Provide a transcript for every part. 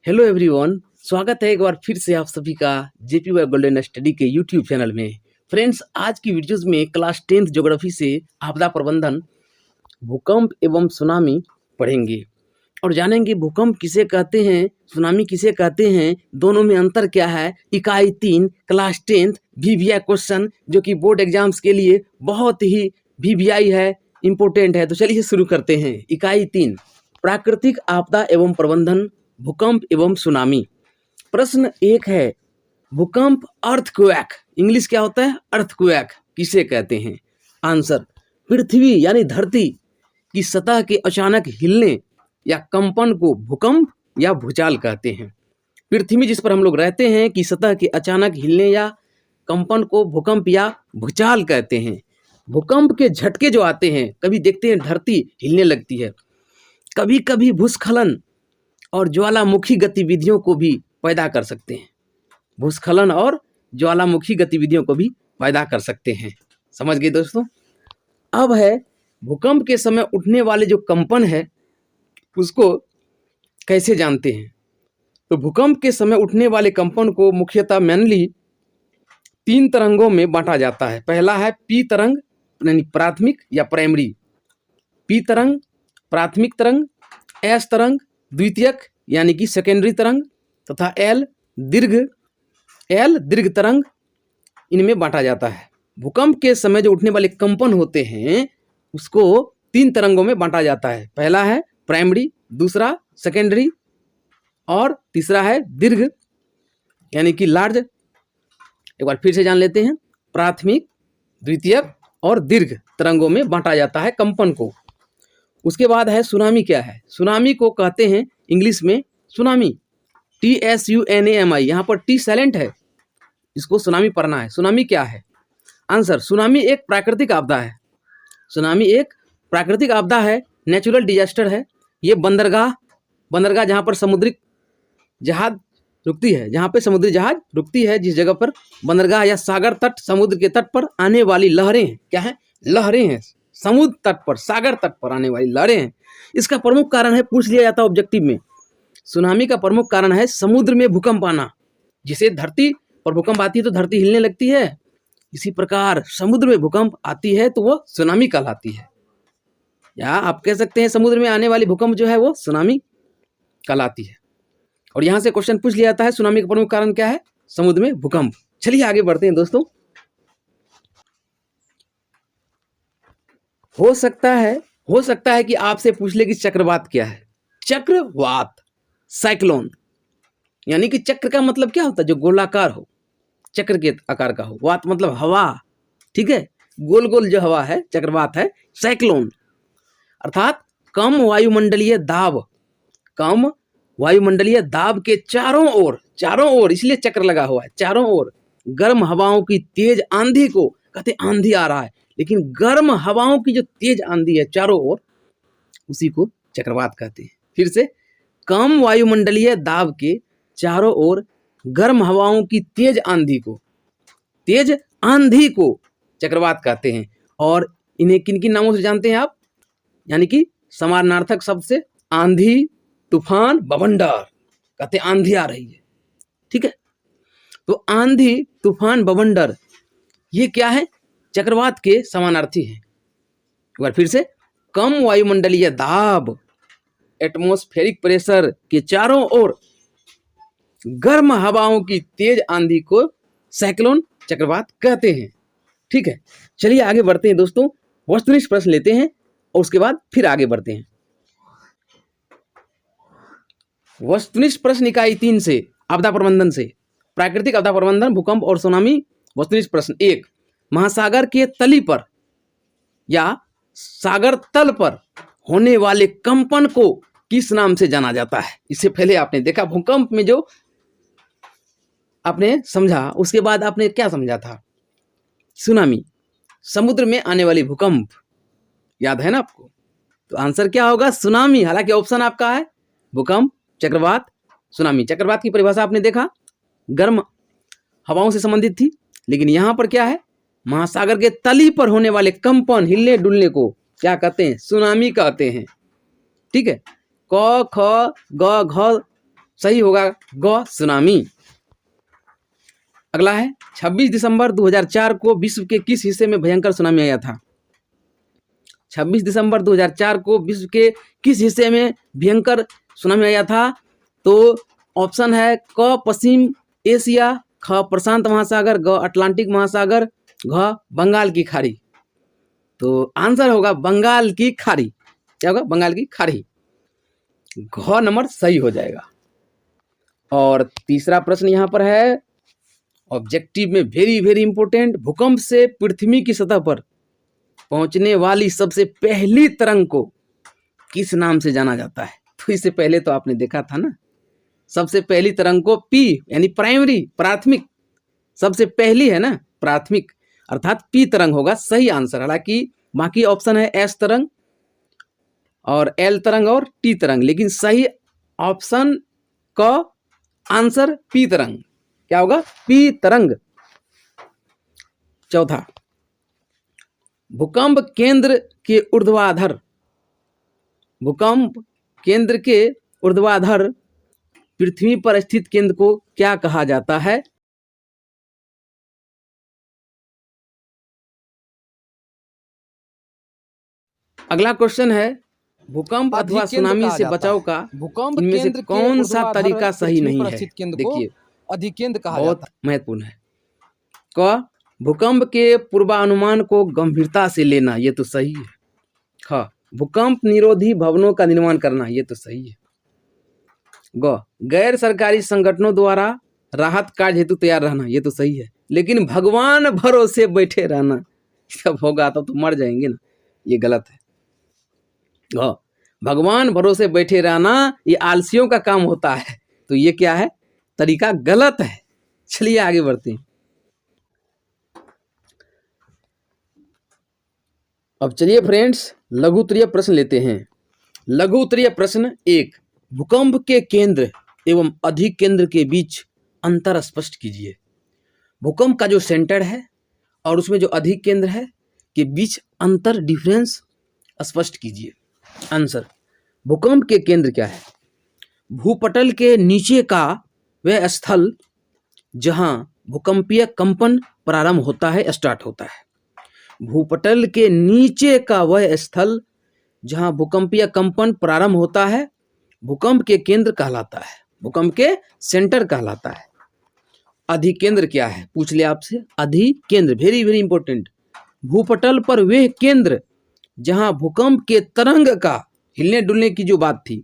Hello everyone, स्वागत है एक बार फिर से आप सभी का जेपीवाई गोल्डन स्टडी के यूट्यूब चैनल में। फ्रेंड्स, आज की वीडियोस में क्लास 10th ज्योग्राफी से आपदा प्रबंधन, भूकंप एवं सुनामी पढ़ेंगे और जानेंगे भूकंप किसे कहते हैं, सुनामी किसे कहते हैं, दोनों में अंतर क्या है। इकाई 3 क्लास 10th वीवीआई क्वेश्चन जो कि बोर्ड एग्जाम्स के लिए बहुत ही वीवीआई है, इम्पोर्टेंट है। तो चलिए शुरू करते हैं। इकाई 3 प्राकृतिक आपदा एवं प्रबंधन, भूकंप एवं सुनामी। प्रश्न 1 है, भूकंप अर्थक्वेक इंग्लिश क्या होता है? अर्थक्वेक किसे कहते हैं? आंसर, पृथ्वी यानी धरती की सतह के अचानक हिलने या कंपन को भूकंप या भूचाल कहते हैं। पृथ्वी जिस पर हम लोग रहते हैं की सतह के अचानक हिलने या कंपन को भूकंप या भूचाल कहते हैं। भूकंप के झटके जो आते हैं, कभी देखते हैं धरती हिलने लगती है, कभी कभी भूस्खलन और ज्वालामुखी गतिविधियों को भी पैदा कर सकते हैं। भूस्खलन और ज्वालामुखी गतिविधियों को भी पैदा कर सकते हैं। समझ गए दोस्तों? अब है भूकंप के समय उठने वाले जो कंपन है उसको कैसे जानते हैं। तो भूकंप के समय उठने वाले कंपन को मुख्यतः मेनली 3 तरंगों में बांटा जाता है। पहला है पी तरंग यानी प्राथमिक या प्राइमरी, पी तरंग प्राथमिक तरंग, एस तरंग द्वितीयक यानी कि सेकेंडरी तरंग, तथा एल दीर्घ तरंग, इनमें बांटा जाता है। भूकंप के समय जो उठने वाले कंपन होते हैं उसको 3 तरंगों में बांटा जाता है। पहला है प्राइमरी, दूसरा सेकेंडरी और तीसरा है दीर्घ यानी कि लार्ज। एक बार फिर से जान लेते हैं, प्राथमिक, द्वितीयक और दीर्घ तरंगों में बांटा जाता है कंपन को। उसके बाद है सुनामी। क्या है? सुनामी को कहते हैं इंग्लिश में सुनामी, TSUNAMI, यहाँ पर टी साइलेंट है, इसको सुनामी पढ़ना है। सुनामी क्या है? आंसर, सुनामी एक प्राकृतिक आपदा है। सुनामी एक प्राकृतिक आपदा है, नेचुरल डिजास्टर है। ये बंदरगाह जहाँ पर समुद्री जहाज रुकती है, जहाँ पे समुद्री जहाज रुकती है, जिस जगह पर बंदरगाह या सागर तट, समुद्र के तट पर आने वाली लहरें हैं। क्या है? लहरें हैं, समुद्र तट पर, सागर तट पर आने वाली लहरें हैं। इसका प्रमुख कारण है, पूछ लिया जाता है ऑब्जेक्टिव में, सुनामी का प्रमुख कारण है समुद्र में भूकंप आना। जिसे धरती पर भूकंप आती है तो धरती हिलने लगती है, इसी प्रकार समुद्र में भूकंप आती है तो वो सुनामी कहलाती है। या आप कह सकते हैं समुद्र में आने वाली भूकंप जो है वो सुनामी कहलाती है। और यहाँ से क्वेश्चन पूछ लिया जाता है सुनामी का प्रमुख कारण क्या है? समुद्र में भूकंप। चलिए आगे बढ़ते हैं दोस्तों। हो सकता है कि आपसे पूछ ले कि चक्रवात क्या है। चक्रवात, साइक्लोन, यानी कि चक्र का मतलब क्या होता है? जो गोलाकार हो, चक्र के आकार का हो। वात मतलब हवा, ठीक है, गोल गोल जो हवा है चक्रवात है। साइक्लोन अर्थात कम वायुमंडलीय दाब के चारों ओर, इसलिए चक्र लगा हुआ है, चारों ओर गर्म हवाओं की तेज आंधी को कहते हैं। आंधी आ रहा है, लेकिन गर्म हवाओं की जो तेज आंधी है चारों ओर, उसी को चक्रवात कहते हैं। फिर से, कम वायुमंडलीय दाब के चारों ओर गर्म हवाओं की तेज आंधी को चक्रवात कहते हैं। और इन्हें किन किन नामों से जानते हैं आप? यानी कि समानार्थक शब्द से आंधी, तूफान, बवंडर, कहते हैं आंधी आ रही है, ठीक है। तो आंधी, तूफान, बवंडर ये क्या है? चक्रवात के समानार्थी हैं। एक बार फिर से, कम वायुमंडलीय दाब, एटमॉस्फेरिक प्रेशर के चारों ओर गर्म हवाओं की तेज आंधी को साइक्लोन, चक्रवात कहते हैं, ठीक है। चलिए आगे बढ़ते हैं दोस्तों, वस्तुनिष्ठ प्रश्न लेते हैं और उसके बाद फिर आगे बढ़ते हैं। वस्तुनिष्ठ प्रश्न इकाई 3 से, आपदा प्रबंधन से, प्राकृतिक आपदा प्रबंधन, भूकंप और सुनामी। वस्तुनिष्ठ प्रश्न 1, महासागर के तली पर या सागर तल पर होने वाले कंपन को किस नाम से जाना जाता है? इससे पहले आपने देखा भूकंप में जो आपने समझा, उसके बाद आपने क्या समझा था? सुनामी, समुद्र में आने वाली भूकंप, याद है ना आपको? तो आंसर क्या होगा? सुनामी। हालांकि ऑप्शन आपका है भूकंप, चक्रवात, सुनामी। चक्रवात की परिभाषा आपने देखा, गर्म हवाओं से संबंधित थी, लेकिन यहाँ पर क्या है? महासागर के तली पर होने वाले कंपन, हिलने डुलने को क्या कहते हैं? सुनामी कहते हैं, ठीक है। क ख ग घ सही होगा ग सुनामी। अगला है 26 दिसंबर 2004 को विश्व के किस हिस्से में भयंकर सुनामी आया था? 26 दिसंबर 2004 को विश्व के किस हिस्से में भयंकर सुनामी आया था? तो ऑप्शन है क पश्चिम एशिया, ख प्रशांत महासागर, ग अटलांटिक महासागर, घ बंगाल की खाड़ी। तो आंसर होगा बंगाल की खाड़ी। क्या होगा? बंगाल की खाड़ी। घ नंबर सही हो जाएगा। और तीसरा प्रश्न यहाँ पर है ऑब्जेक्टिव में वेरी वेरी इंपॉर्टेंट, भूकंप से पृथ्वी की सतह पर पहुंचने वाली सबसे पहली तरंग को किस नाम से जाना जाता है? तो इससे पहले तो आपने देखा था ना, सबसे पहली तरंग को पी यानी प्राइमरी प्राथमिक, सबसे पहली है ना प्राथमिक, अर्थात पी तरंग होगा सही आंसर। हालांकि बाकी ऑप्शन है एस तरंग और एल तरंग और टी तरंग, लेकिन सही ऑप्शन का आंसर पी तरंग। क्या होगा? पी तरंग। चौथा, भूकंप केंद्र के ऊर्ध्वाधर, भूकंप केंद्र के ऊर्ध्वाधर पृथ्वी पर स्थित केंद्र को क्या कहा जाता है? अगला क्वेश्चन है भूकंप अथवा सुनामी से बचाव का भूकंप इनमें से कौन सा तरीका सही नहीं है? देखिए अधिकेंद्र कहा बहुत जाता महत्वपूर्ण है। क भूकंप के पूर्वानुमान को गंभीरता से लेना, ये तो सही है। ख भूकंप निरोधी भवनों का निर्माण करना, ये तो सही है। ग गैर सरकारी संगठनों द्वारा राहत कार्य हेतु तैयार रहना, ये तो सही है। लेकिन भगवान भरोसे बैठे रहना, सब होगा तो मर जाएंगे ना, ये गलत है। ग भगवान भरोसे बैठे रहना ये आलसियों का काम होता है, तो ये क्या है? तरीका गलत है। चलिए आगे बढ़ते हैं। अब चलिए फ्रेंड्स लघु उत्तरीय प्रश्न लेते हैं। लघु उत्तरीय प्रश्न 1, भूकंप के केंद्र एवं अधिकेंद्र के बीच अंतर स्पष्ट कीजिए। भूकंप का जो सेंटर है और उसमें जो अधिकेंद्र है के बीच अंतर डिफरेंस स्पष्ट कीजिए। आंसर, भूकंप के केंद्र क्या है? भूपटल के नीचे का वह स्थल जहां भूकंपीय कंपन प्रारंभ होता है, स्टार्ट होता है। भूपटल के नीचे का वह स्थल जहां भूकंपीय कंपन प्रारंभ होता है भूकंप के केंद्र कहलाता है, भूकंप के सेंटर कहलाता है। अधिकेंद्र क्या है? पूछ लिया आपसे। अधिकेंद्र वेरी वेरी इंपॉर्टेंट, भूपटल पर वह केंद्र जहां भूकंप के तरंग का हिलने डुलने की जो बात थी,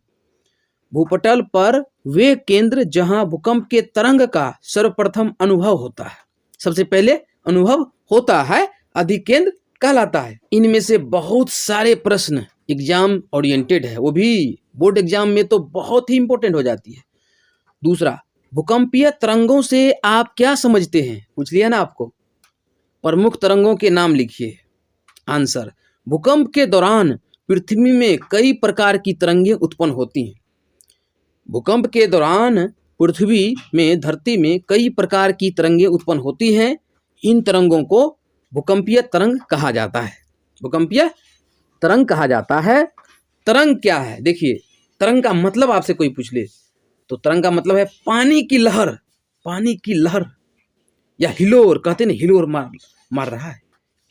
भूपटल पर वे केंद्र जहां भूकंप के तरंग का सर्वप्रथम अनुभव होता है, सबसे पहले अनुभव होता है, अधिकेंद्र कहलाता है। इनमें से बहुत सारे प्रश्न एग्जाम ओरिएंटेड है, वो भी बोर्ड एग्जाम में तो बहुत ही इंपॉर्टेंट हो जाती है। दूसरा, भूकंपीय तरंगों से आप क्या समझते हैं? पूछ लिया ना आपको। प्रमुख तरंगों के नाम लिखिए। आंसर, भूकंप के दौरान पृथ्वी में कई प्रकार की तरंगें उत्पन्न होती हैं। भूकंप के दौरान पृथ्वी में, धरती में कई प्रकार की तरंगें उत्पन्न होती हैं। इन तरंगों को भूकंपीय तरंग कहा जाता है, भूकंपीय तरंग कहा जाता है। तरंग क्या है? देखिए, तरंग का मतलब आपसे कोई पूछ ले तो तरंग का मतलब है पानी की लहर, पानी की लहर या हिलोर, कहते ना हिलोर मार रहा है,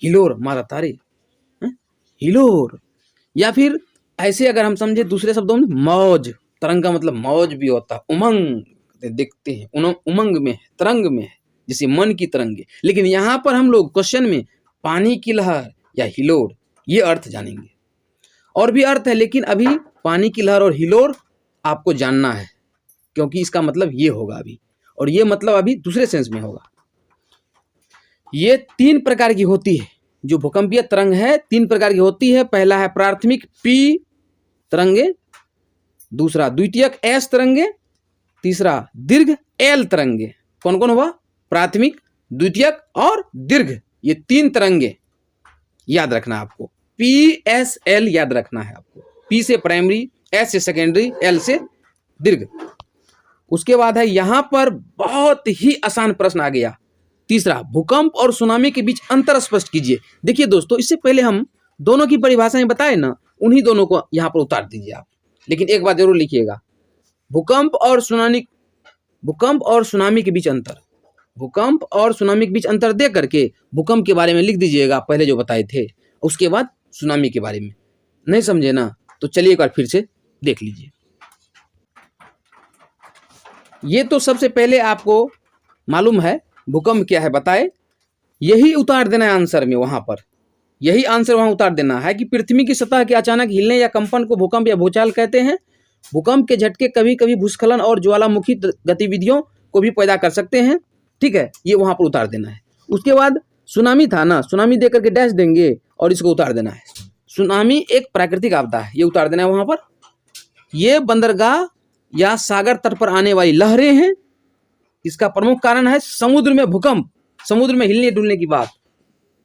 हिलोर मारा तारे, हिलोर। या फिर ऐसे अगर हम समझे दूसरे शब्दों में, मौज, तरंग का मतलब मौज भी होता है, उमंग देखते हैं, उमंग में है, तरंग में है, जैसे मन की तरंगे। लेकिन यहाँ पर हम लोग क्वेश्चन में पानी की लहर या हिलोर ये अर्थ जानेंगे। और भी अर्थ है, लेकिन अभी पानी की लहर और हिलोर आपको जानना है, क्योंकि इसका मतलब ये होगा अभी, और ये मतलब अभी दूसरे सेंस में होगा। ये 3 प्रकार की होती है, जो भूकंपीय तरंग है 3 प्रकार की होती है। पहला है प्राथमिक पी तरंगे, दूसरा द्वितीयक एस तरंगे, तीसरा दीर्घ एल तरंगे। कौन कौन हुआ? प्राथमिक, द्वितीयक और दीर्घ, ये 3 तरंगे याद रखना आपको। पी एस एल याद रखना है आपको। पी से प्राइमरी, एस से सेकेंडरी, एल से दीर्घ। उसके बाद है यहां पर बहुत ही आसान प्रश्न आ गया, तीसरा, भूकंप और सुनामी के बीच अंतर स्पष्ट कीजिए। देखिए दोस्तों, इससे पहले हम दोनों की परिभाषाएं बताए ना, उन्हीं दोनों को यहां पर उतार दीजिए आप। लेकिन एक बात जरूर लिखिएगा, भूकंप और सुनामी के बीच अंतर, भूकंप और सुनामी के बीच अंतर दे करके भूकंप के बारे में लिख दीजिएगा पहले जो बताए थे, उसके बाद सुनामी के बारे में। नहीं समझे ना, तो चलिए एक बार फिर से देख लीजिए। ये तो सबसे पहले आपको मालूम है भूकंप क्या है, बताए, यही उतार देना है आंसर में, वहां पर यही आंसर वहां उतार देना है कि पृथ्वी की सतह के अचानक हिलने या कंपन को भूकंप या भूचाल कहते हैं। भूकंप के झटके कभी कभी भूस्खलन और ज्वालामुखी गतिविधियों को भी पैदा कर सकते हैं। ठीक है, ये वहां पर उतार देना है। उसके बाद सुनामी था ना, सुनामी देकर के डैश देंगे और इसको उतार देना है। सुनामी एक प्राकृतिक आपदा है, ये उतार देना है वहां पर। ये बंदरगाह या सागर तट पर आने वाली लहरें हैं। इसका प्रमुख कारण है समुद्र में भूकंप, समुद्र में हिलने डुलने की बात,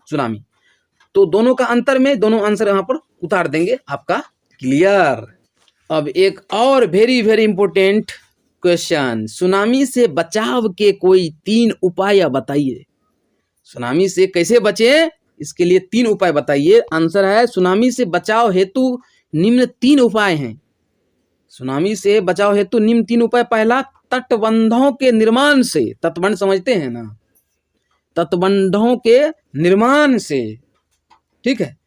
सुनामी। तो दोनों का अंतर में दोनों आंसर यहां पर उतार देंगे, आपका क्लियर। अब एक और very very important question, tsunami से बचाव के कोई 3 उपाय बताइए। सुनामी से कैसे बचें, इसके लिए 3 उपाय बताइए। आंसर है सुनामी से बचाव हेतु निम्न 3 उपाय हैं। सुनामी से बचाव हेतु निम्न 3 उपाय। पहला, तटबंधों के निर्माण से, तटबंध समझते हैं ना, तटबंधों के निर्माण से, ठीक है।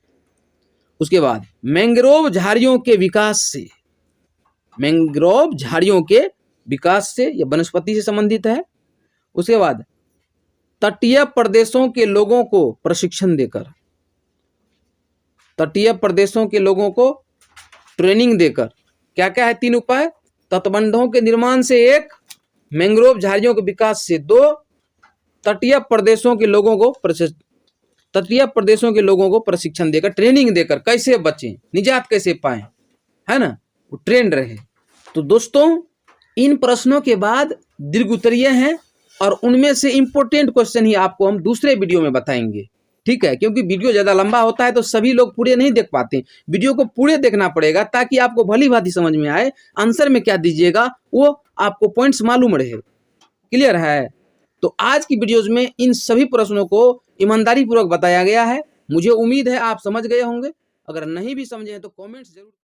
उसके बाद मैंग्रोव झाड़ियों के विकास से, मैंग्रोव झाड़ियों के विकास से, यह वनस्पति से संबंधित है। उसके बाद तटीय प्रदेशों के लोगों को प्रशिक्षण देकर, तटीय प्रदेशों के लोगों को ट्रेनिंग देकर। क्या क्या है 3 उपाय? तटबंधों के निर्माण से 1, मैंग्रोव झाड़ियों के विकास से 2, तटीय प्रदेशों के लोगों को प्रशिक्षण देकर, ट्रेनिंग देकर कैसे बचें, निजात कैसे पाएं, है ना, वो ट्रेंड रहे। तो दोस्तों, इन प्रश्नों के बाद दीर्घ उत्तरीय हैं और उनमें से इंपॉर्टेंट क्वेश्चन ही आपको हम दूसरे वीडियो में बताएंगे। ठीक है, क्योंकि वीडियो ज़्यादा लंबा होता है तो सभी लोग पूरे नहीं देख पाते। वीडियो को पूरे देखना पड़ेगा ताकि आपको भली भांति समझ में आए, आंसर में क्या दीजिएगा वो आपको पॉइंट्स मालूम रहे। क्लियर है? तो आज की वीडियोज में इन सभी प्रश्नों को ईमानदारी पूर्वक बताया गया है। मुझे उम्मीद है आप समझ गए होंगे। अगर नहीं भी समझे हैं तो कॉमेंट्स जरूर